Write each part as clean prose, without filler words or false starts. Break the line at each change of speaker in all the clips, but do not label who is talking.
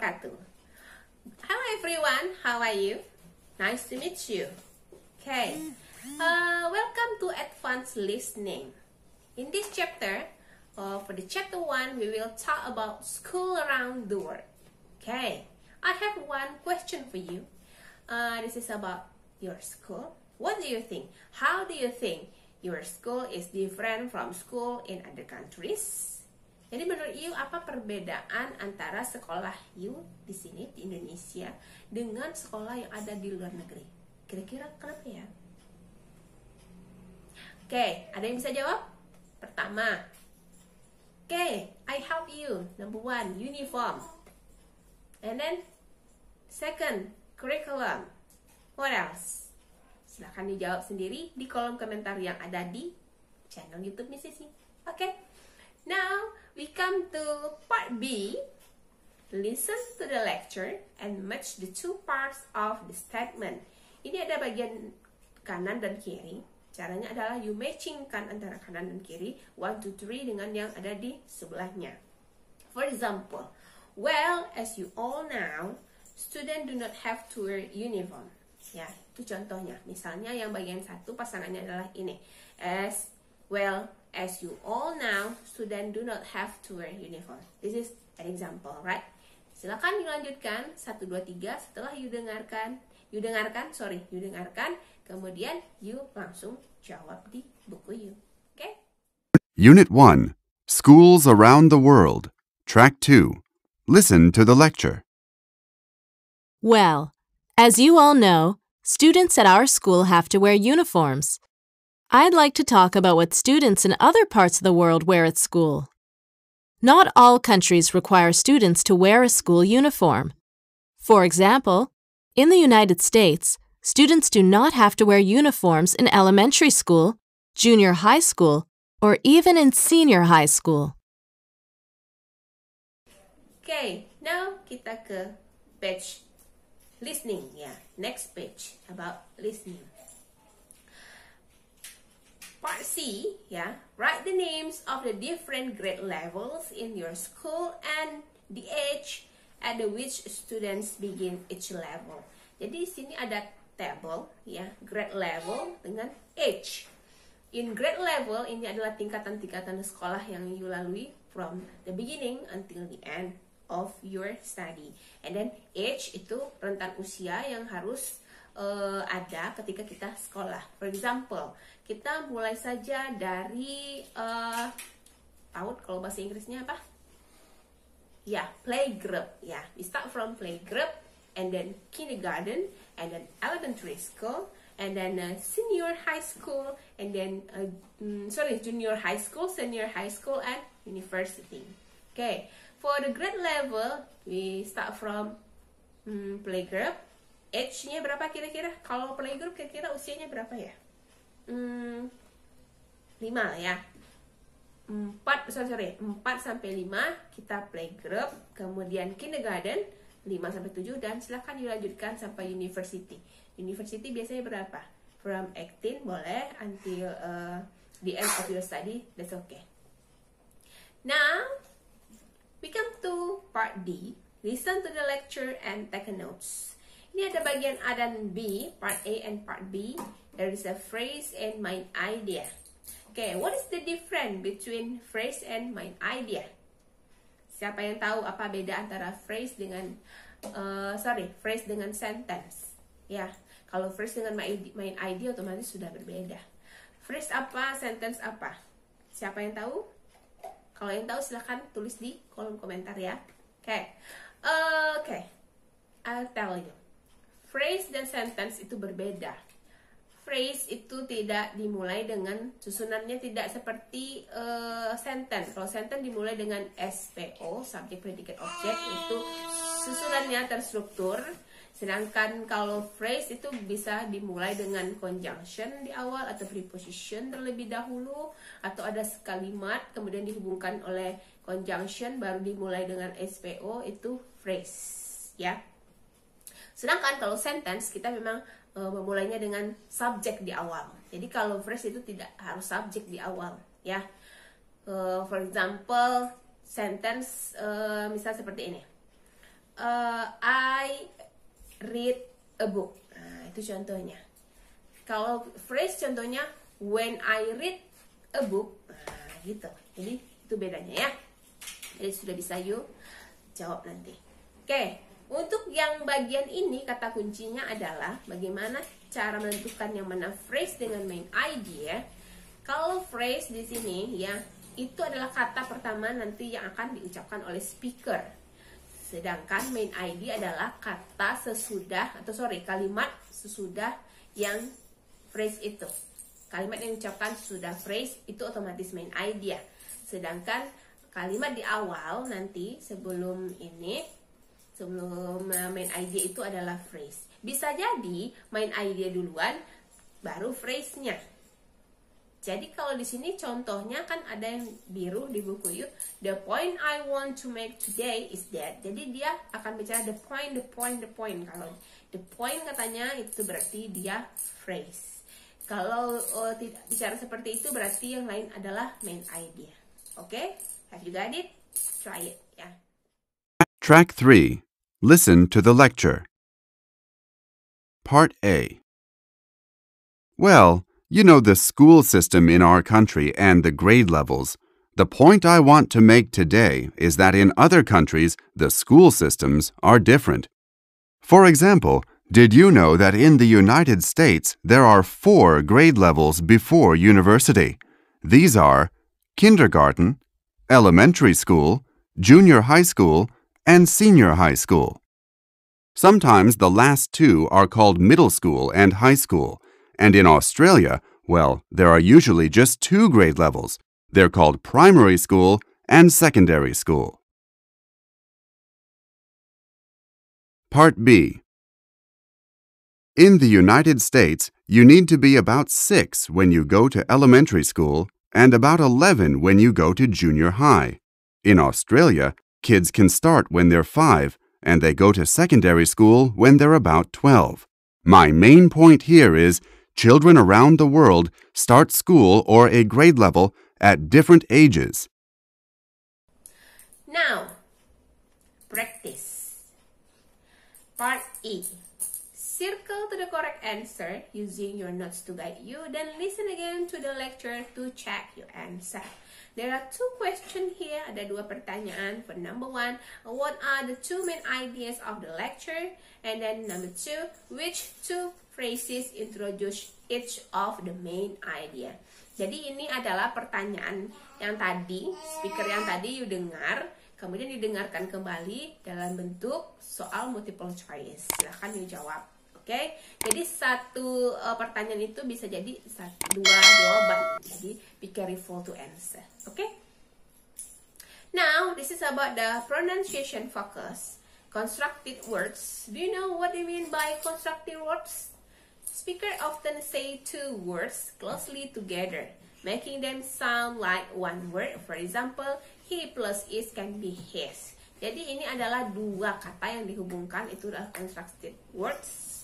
wabarakatuh. Hello everyone, how are you? Nice to meet you. Okay, welcome to advanced listening. In this chapter, for the chapter 1, we will talk about school around the world. Okay, I have one question for you. This is about your school. What do you think? How do you think your school is different from school in other countries? Jadi menurut you apa perbedaan antara sekolah you di sini di Indonesia dengan sekolah yang ada di luar negeri? Kira-kira kenapa ya? Oke, ada yang bisa jawab? Pertama, I help you. Number 1, uniform. And then, second, curriculum. What else? Silahkan dijawab sendiri di kolom komentar yang ada di channel YouTube Miss Sissy. Oke, now we come to part B. Listen to the lecture and match the two parts of the statement. Ini ada bagian kanan dan kiri. Caranya adalah you matchingkan antara kanan dan kiri 1, 2, 3 dengan yang ada di sebelahnya. For example, well, as you all know, students do not have to wear uniform. Ya, itu contohnya. Misalnya yang bagian 1 pasangannya adalah ini. As well as you all know, students do not have to wear uniform. This is an example, right? Silakan dilanjutkan 1, 2, 3 setelah you dengarkan, kemudian you langsung jawab di buku you. Okay?
Unit 1, Schools Around the World, Track 2. Listen to the lecture.
Well, as you all know, students at our school have to wear uniforms. I'd like to talk about what students in other parts of the world wear at school. Not all countries require students to wear a school uniform. For example, in the United States, students do not have to wear uniforms in elementary school, junior high school, or even in senior high school.
Okay, now kita ke page listening. Next page about listening. Part C, write the names of the different grade levels in your school and the age at which students begin each level. Jadi di sini ada table, grade level dengan age. In grade level ini adalah tingkatan-tingkatan sekolah yang you lalui from the beginning until the end of your study. And then age itu rentan usia yang harus ada ketika kita sekolah. For example, kita mulai saja dari PAUD, kalau bahasa Inggrisnya apa? Playgroup. We start from playgroup, and then kindergarten, and then elementary school, and then senior high school, and then junior high school, senior high school, and university. Okay, for the grade level, we start from playgroup. Age-nya berapa kira-kira? Kalau playgroup kira-kira usianya berapa ya? 5 ya. 4 sampai 5 kita playgroup, kemudian kindergarten 5 sampai 7, dan silakan dilanjutkan sampai university. University biasanya berapa? From 18 boleh until the end of your study, that's okay. Now we come to part D. Listen to the lecture and take notes. Ini ada bagian A dan B, part A and part B. There is a phrase and main idea. Okay, what is the difference between phrase and main idea? Siapa yang tahu apa beda antara phrase dengan phrase dengan sentence? Kalau phrase dengan main idea otomatis sudah berbeda. Phrase apa, sentence apa? Siapa yang tahu? Kalau yang tahu silahkan tulis di kolom komentar ya. Okay, I'll tell you. Phrase dan sentence itu berbeda. Phrase itu tidak dimulai dengan susunannya tidak seperti sentence. Kalau sentence dimulai dengan SPO, subject, predicate, object, itu susunannya terstruktur. Sedangkan kalau phrase itu bisa dimulai dengan conjunction di awal atau preposition terlebih dahulu, atau ada kalimat kemudian dihubungkan oleh conjunction baru dimulai dengan SPO, itu phrase Sedangkan kalau sentence kita memang memulainya dengan subjek di awal. Jadi kalau phrase itu tidak harus subjek di awal For example, sentence misal seperti ini. I read a book. Nah, itu contohnya. Kalau phrase contohnya when I read a book. Nah, gitu. Jadi itu bedanya ya. Jadi sudah bisa you jawab nanti. Oke, untuk yang bagian ini kata kuncinya adalah bagaimana cara menentukan yang mana phrase dengan main idea. Kalau phrase di sini ya, itu adalah kata pertama nanti yang akan diucapkan oleh speaker. Sedangkan main idea adalah kata sesudah kalimat sesudah yang phrase itu. Kalimat yang diucapkan sesudah phrase itu otomatis main idea. Sedangkan kalimat di awal nanti sebelum main idea itu adalah phrase. Bisa jadi main idea duluan baru phrase-nya. Jadi kalau di sini contohnya kan ada yang biru di buku you. The point I want to make today is that. Jadi dia akan bicara the point. Kalau the point katanya itu berarti dia phrase. Kalau tidak bicara seperti itu berarti yang lain adalah main idea. Oke? Have you got it? Try it, yeah.
Track 3. Listen to the lecture. Part A. Well, you know the school system in our country and the grade levels. The point I want to make today is that in other countries, the school systems are different. For example, did you know that in the United States there are 4 grade levels before university? These are kindergarten, elementary school, junior high school, and senior high school. Sometimes the last 2 are called middle school and high school. And in Australia, well, there are usually just 2 grade levels. They're called primary school and secondary school. Part B. In the United States, you need to be about 6 when you go to elementary school and about 11 when you go to junior high. In Australia, kids can start when they're 5 and they go to secondary school when they're about 12. My main point here is children around the world start school or a grade level at different ages.
Now, practice. Part E. Circle to the correct answer using your notes to guide you. Then listen again to the lecture to check your answer. There are 2 questions here. Ada 2 pertanyaan. For number 1, what are the 2 main ideas of the lecture? And then number 2, which 2 phrases introduce each of the main idea? Jadi ini adalah pertanyaan yang tadi, speaker yang tadi you dengar, kemudian didengarkan kembali dalam bentuk soal multiple choice. Silahkan you jawab. Oke, jadi satu pertanyaan itu bisa jadi 2 jawaban. Jadi be careful to answer. Oke. Now this is about the pronunciation focus. Constructed words. Do you know what they mean by constructed words? Speaker often say 2 words closely together, making them sound like one word. For example, he plus is can be his. Jadi ini adalah 2 kata yang dihubungkan, itu adalah constructed words.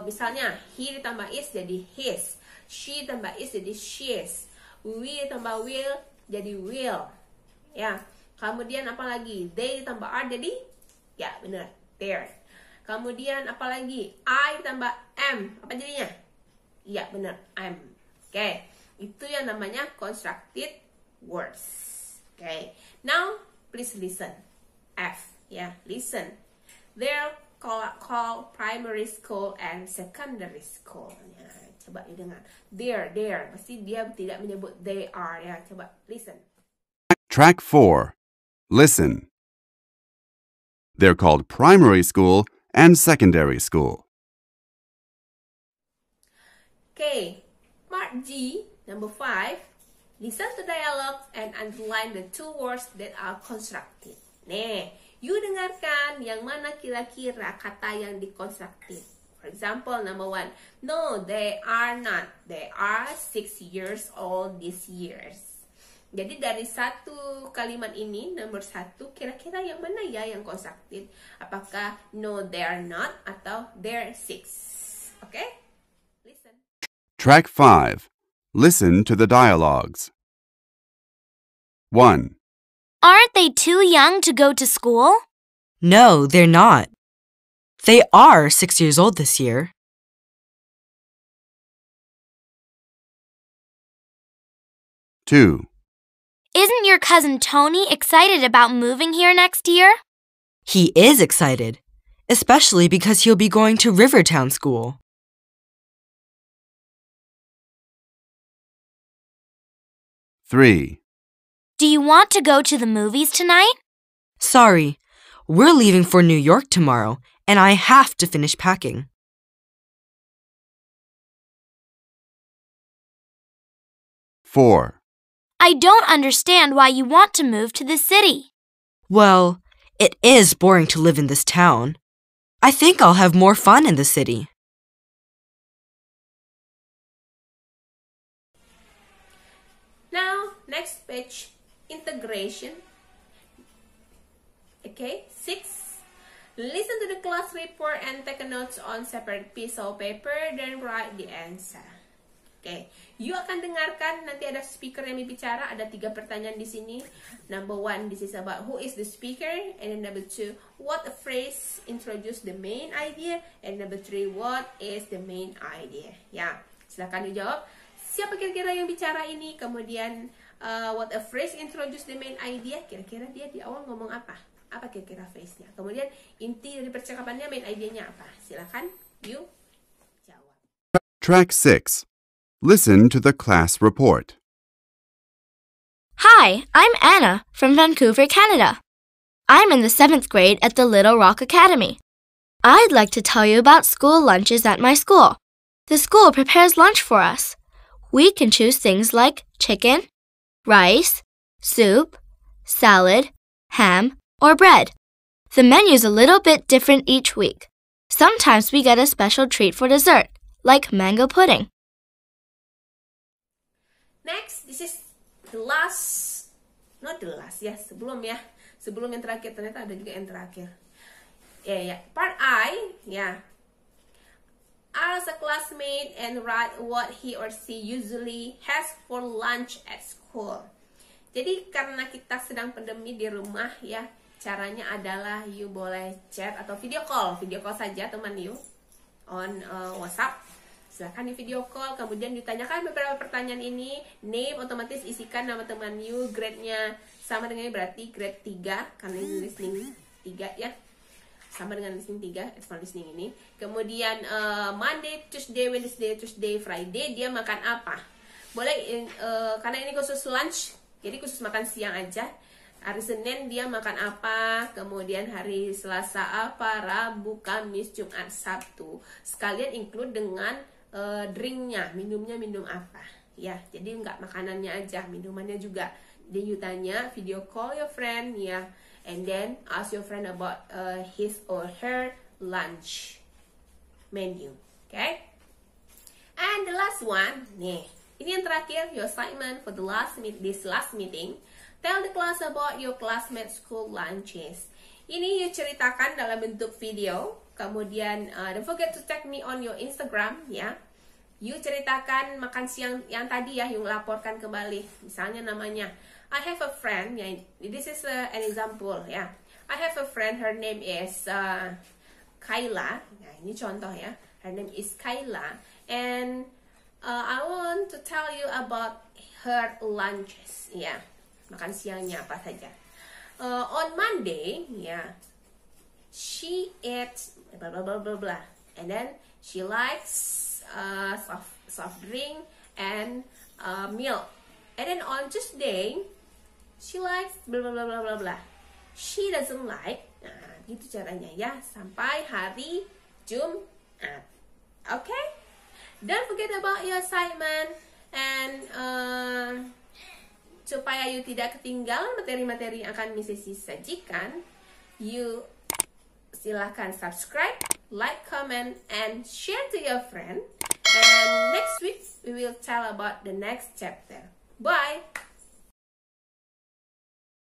Misalnya he ditambah is jadi his, she tambah is jadi she's, we tambah will jadi will, ya. Kemudian apa lagi? They ditambah are jadi, ya benar, there. Kemudian apa lagi? I tambah am, apa jadinya? Ya benar, am. Oke, itu yang namanya constructed words. Oke, now please listen. F, ya, listen. They're call primary school and secondary school. Ya, coba didengar. There. Pasti dia tidak menyebut they are, ya. Coba listen.
Track 4. Listen. They're called primary school and secondary school.
Okay, part G, number 5. Listen to dialogues and underline the 2 words that are constructed. Nih, you dengarkan yang mana kira-kira kata yang dikonstruktif. For example, number 1. No, they are not. They are 6 years old this year. Jadi dari satu kalimat ini, nomor 1, kira-kira yang mana ya yang konstruktif? Apakah no, they are not atau they're 6? Okay? Listen.
Track 5. Listen to the dialogues. 1.
Aren't they too young to go to school? No, they're not. They are 6 years old this year.
Two.
Isn't your cousin Tony excited about moving here next year?
He is excited, especially because he'll be going to Rivertown School.
Three.
Do you want to go to the movies tonight?
Sorry, we're leaving for New York tomorrow, and I have to finish packing.
Four.
I don't understand why you want to move to the city.
Well, it is boring to live in this town. I think I'll have more fun in the city.
Now, next page, integration. Okay, 6. Listen to the class report and take notes on separate piece of paper, then write the answer. Oke, you akan dengarkan, nanti ada speaker yang berbicara, ada 3 pertanyaan di sini. Number 1, this is about who is the speaker, and then number 2, what a phrase introduce the main idea, and number 3, what is the main idea. Ya, silakan dijawab. Siapa kira-kira yang bicara ini? Kemudian what a phrase introduce the main idea, kira-kira dia di awal ngomong apa? Apa kira-kira phrase-nya? Kemudian inti dari percakapannya, main idenya apa? Silakan, you jawab.
Track 6. Listen to the class report.
Hi, I'm Anna from Vancouver, Canada. I'm in the 7th grade at the Little Rock Academy. I'd like to tell you about school lunches at my school. The school prepares lunch for us. We can choose things like chicken, rice, soup, salad, ham, or bread. The menu's a little bit different each week. Sometimes we get a special treat for dessert, like mango pudding.
Next, this is the last, not the last, ya, sebelum yang terakhir, ternyata ada juga yang terakhir. Part I, ask a classmate and write what he or she usually has for lunch at school. Jadi karena kita sedang pandemi di rumah ya, caranya adalah you boleh chat atau video call saja teman you on WhatsApp. Silahkan di video call, kemudian ditanyakan beberapa pertanyaan ini, name, otomatis isikan nama teman you, grade-nya sama dengan berarti grade 3, karena ini listening 3 ya, sama dengan listening 3, advanced listening ini. Kemudian Monday, Tuesday, Wednesday, Thursday, Friday, dia makan apa? Boleh, karena ini khusus lunch, jadi khusus makan siang aja. Hari Senin dia makan apa, kemudian hari Selasa apa, Rabu, Kamis, Jumat, Sabtu. Sekalian include dengan drinknya, minumnya minum apa. Ya, jadi nggak makanannya aja, minumannya juga. Jadi you tanya, video call your friend, ya. And then ask your friend about his or her lunch menu. Okay? And the last one, nih. Ini yang terakhir, your assignment for this last meeting. Tell the class about your classmates' school lunches. Ini you ceritakan dalam bentuk video. Kemudian don't forget to tag me on your Instagram ya. You ceritakan makan siang yang tadi ya, you laporkan kembali. Misalnya namanya, I have a friend. Ya, this is an example ya. I have a friend. Her name is Kayla. Nah, ini contoh ya. Her name is Kayla. And I want to tell you about her lunches. Ya, makan siangnya apa saja. On Monday, yeah, she eats blah blah blah blah blah, and then she likes soft drink and milk, and then on Tuesday she likes blah blah blah blah blah blah. She doesn't like. Nah, gitu caranya ya sampai hari Jumat. Okay, don't forget about your assignment and supaya you tidak ketinggalan materi-materi yang akan Mrs. sajikan, you silahkan subscribe, like, comment, and share to your friend. And next week, we will tell about the next chapter. Bye!